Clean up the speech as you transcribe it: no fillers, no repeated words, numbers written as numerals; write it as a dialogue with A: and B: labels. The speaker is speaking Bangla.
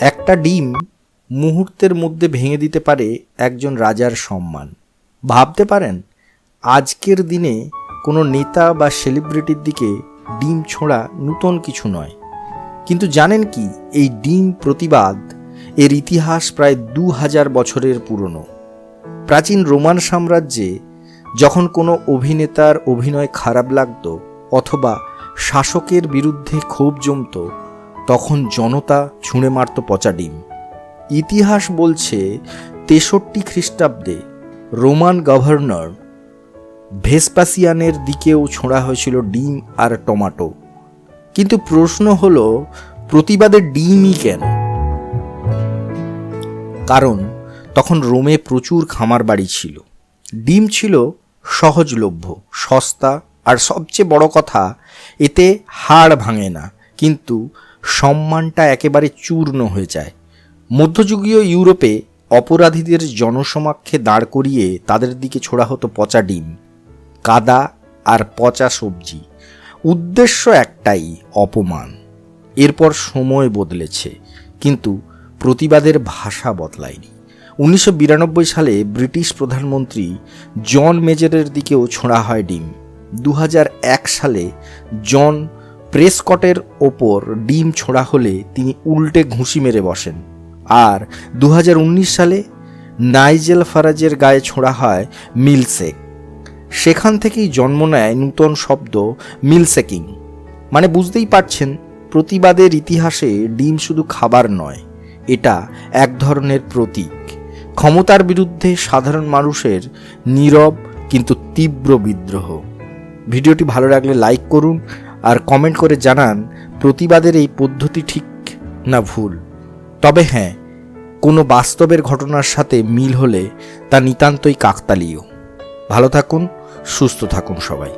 A: একটা ডিম মুহূর্তের মধ্যে ভেঙে দিতে পারে একজন রাজার সম্মান। ভাবতে পারেন, আজকের দিনে কোনো নেতা বা সেলিব্রিটির দিকে ডিম ছোঁড়া নূতন কিছু নয়। কিন্তু জানেন কি, এই ডিম প্রতিবাদ এর ইতিহাস প্রায় 2000 বছরের পুরনো। প্রাচীন রোমান সাম্রাজ্যে যখন কোনো অভিনেতার অভিনয় খারাপ লাগত অথবা শাসকের বিরুদ্ধে ক্ষোভ জমত, তখন জনতা ছুঁড়ে মারত পচা ডিম। ইতিহাস বলছে 63 খ্রিস্টাব্দে রোমান গভর্নর ভেসপাসিয়ানের দিকেও ছোঁড়া হয়েছিল ডিম আর টমাটো। কিন্তু প্রশ্ন হলো, প্রতিবাদের ডিমই কেন? কারণ তখন রোমে প্রচুর খামার বাড়ি ছিল। ডিম ছিল সহজলভ্য, সস্তা, আর সবচেয়ে বড় কথা, এতে হাড় ভাঙে না, কিন্তু সম্মানটা একেবারে চূর্ণ হয়ে যায়। মধ্যযুগীয় ইউরোপে অপরাধীদের জনসমক্ষে দাঁড় করিয়ে তাদের দিকে ছোড়া হতো পচা ডিম, কাদা আর পচা সবজি। উদ্দেশ্য একটাই, অপমান। এরপর সময় বদলেছে, কিন্তু প্রতিবাদের ভাষা বদলায়নি। 1992 সালে ব্রিটিশ প্রধানমন্ত্রী জন মেজরের দিকেও ছোঁড়া হয় ডিম। 2001 সালে জন প্রেসকটের ওপর ডিম ছোঁড়া হলে তিনি উল্টে ঘুষি মেরে বসেন। আর 2019 সালে নাইজেল ফারাজের গায়ে ছোঁড়া হয় মিল্কশেক। সেখান থেকেই জন্ম নেয় নূতন শব্দ মিল্কশেকিং। মানে বুঝতেই পারছেন, প্রতিবাদের ইতিহাসে ডিম শুধু খাবার নয়, এটা এক ধরনের প্রতীক। ক্ষমতার বিরুদ্ধে সাধারণ মানুষের নীরব কিন্তু তীব্র বিদ্রোহ। ভিডিওটি ভালো লাগলে লাইক করুন আর কমেন্ট করে জানান প্রতিবাদের এই পদ্ধতি ঠিক না ভুল। তবে হ্যাঁ, কোনো বাস্তবের ঘটনার সাথে মিল হলে তা নিতান্তই কাকতালীয়। ভালো থাকুন, সুস্থ থাকুন সবাই।